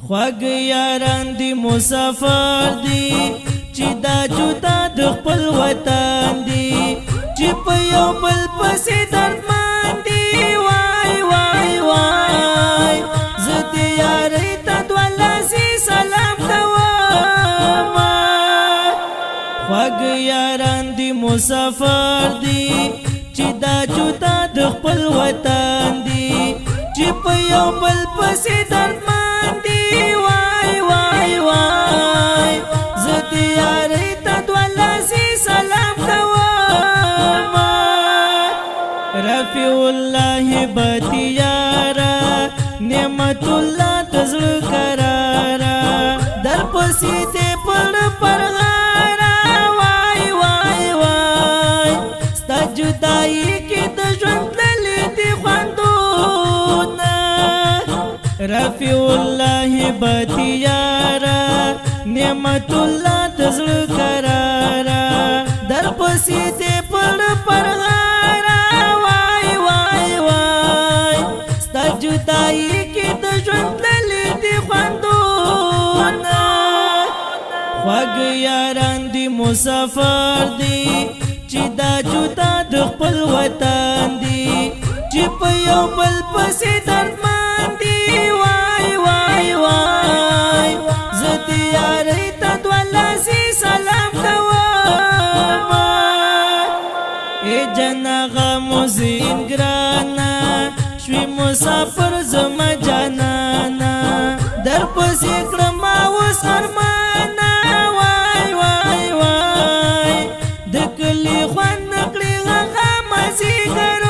خوږ یاران دی مسافر دی چې دا جدا د خپل وطن دی چې په یو بل پسې دردمان دی وای وای وای زه دې یارۍ ته دوه لاسې سلام کوم خوږ یاران دی مسافر دی چې دا جدا د خپل وطن دی چې په یو بل پسې دردمان دی وای وای وای زه دې یارۍ ته دوه لاسې سلام کوم رفیع الله بتیارا نعمت الله د زړه قرارا در پسې دې پړ پرغارا وای وای وای ستا جدایي کې د ژوند تللې دي خوندونه رفیع الله بتیارا نعمت الله د زړه قرارا در پسې دې پړ پرغارا وای وای وای ستا جدایي کې د ژوند تللې دي خوندونه خوږ یاران دی مسافر دی چې دا جدا د خپل وطن دی چې په یو بل پسې دردمان دی وای وای وای زه دې یارۍ ته دوه لاسې سلام کوم ای جناغه موزین ګرانا شوي مسافر زما جانانا در پسې کړم اوس ارمانا وای وای وای د کلي خوند نکړي هغه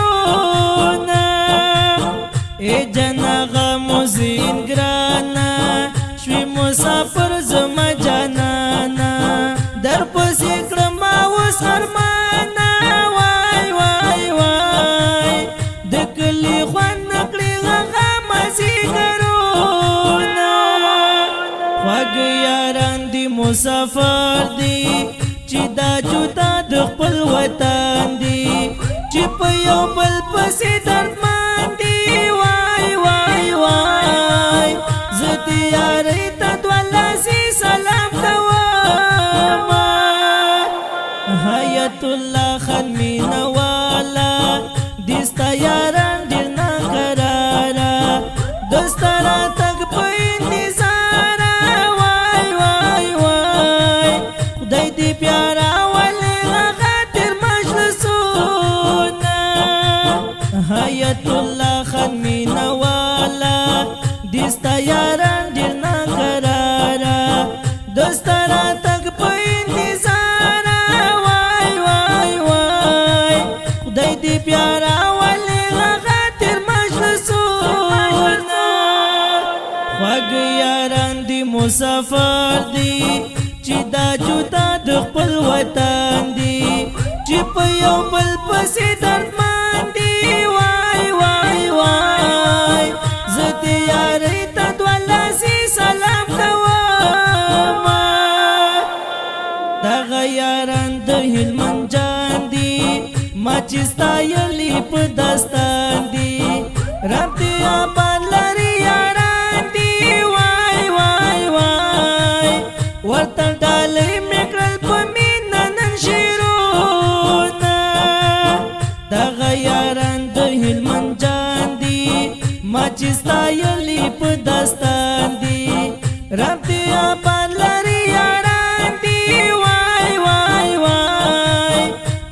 مازیګرونه ای جناغه موزین ګرانا شوي مسافر زما جانانا در پسې کړم اوس ارمانا وای وای وای د کلي خوند نکړي هغه مازیګرونه خوږ یاران دی مسافر دی چې دا جدا د خپل وطن دی چې په یو بل پسې دردمان دی وای وای وای زه دې یارۍ ته دوه لاسې سلام کوم حیات الله خان مینه والا دې ستا یاران ډېر ناقراره د ستا راتګ په انتظار وای وای وای خدای دې بیا راولي هغه تېر مجلسونه حیات الله خان مینه والا دې ستا یاران ډېر ناقراره د ستا راتګ په انتظار وای وای وای خدای دې بیا راولي هغه تېر مجلسونه خوږ یاران دی مسافر دی چې دا جدا د خپل وطن دی چې په یو بل پسې دردمان دی وای وای وای زه دې یارۍ ته دوه لاسې سلام کوم دغه یاران د هلمند جان دی ما چې ستایلي په داستان دی رب دې آباد لري یاران دی وای وای وای ورته ډالۍ مې کړل په مینه نن شعرونه دغه یاران د هلمند جان دی ما چې ستایلي په داستان دی رب دې آباد لري یاران دی وای وای وای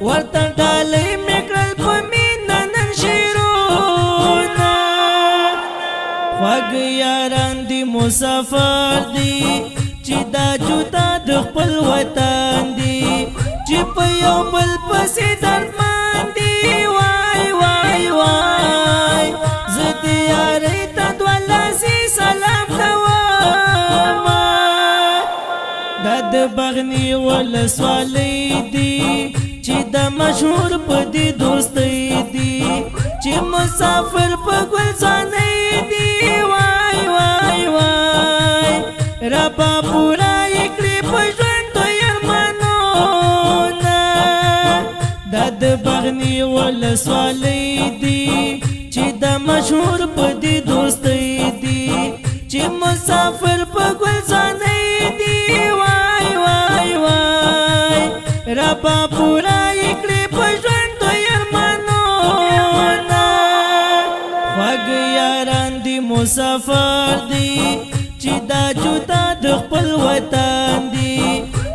ورته ډالۍ مې کړل په مینه نن شعرونه خوږ یاران دی مسافر دی چې دا جدا د خپل وطن دی چې په یو بل پسې دردمان دی وای وای وای زه دې یارۍ ته دوه لاسې سلام کوم دا د بغني ولسوالۍ دی چې د مشهور په دې دوستۍ دی چې مسافر په ګلزانۍ دی وای وای وای ربا پورا یکړي په ژوند دوی ارمانونه دا د بغني ولسوالۍ دی چې د مشهور په دې دوستۍ دی چې مسافر په ګلزانۍ دی وای وای وای ربا پورا کړې په ژوند دوی ارمانونه خوږ یاران دي مسافر دي چې دا جدا د خپل وطن دي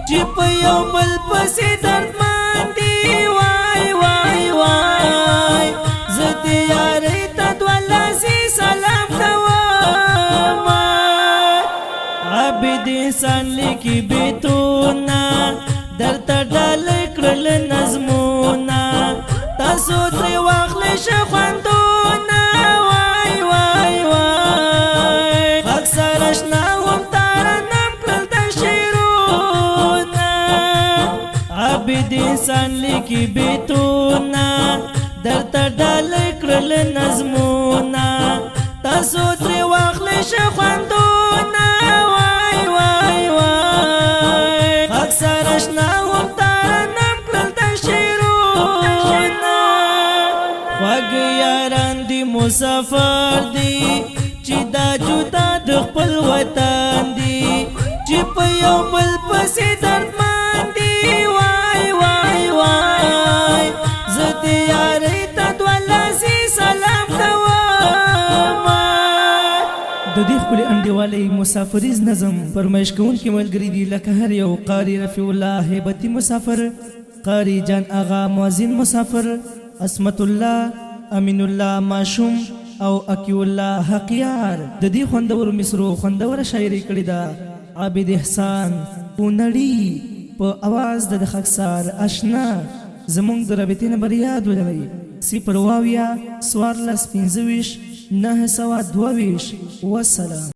چې په یو بل پسې دردمان دي وای وای وای زه دې یارۍ ته دوه لاسې سلام کوم عابد انسان لیکي بیتونه درته ډالۍ کړل نظمونه تاسو ترې واخلئ ښه خوندونه وای وای وای اکثر اشنا هم ترنم کړل د شعرونه عابد انسان لیکي بیتونه درته ډالۍ کړل نظمونه تاسو ترې واخلئ ښه خوندونه وای وای وای اکثر اشنا هم ترنم کړل د شعرونه خوږ یاران دي مسافر دي چې دا جدا د خپل وطن دي چې په یو بل پسې دردمان دي وای وای وای زه دې یارۍ ته دوه لاسې سلام کوم د دې خپلې انډیوالۍ مسافریز نظم فرمایش کوونکي ملګري دي لکه هر یو قاري رفیع الله هیبتي مسافر قاري جان آغا موزین مسافر عصمت الله امین الله ماشوم او اکی الله حقیار د دې خوندور مصرو خوندور شاعري کړې ده عابد احسان پونړي په आवाज د خاکسار آشنا زمونږ د رابطې نمبر یاد ولرئ 0 واویا 14 15 922 والسلام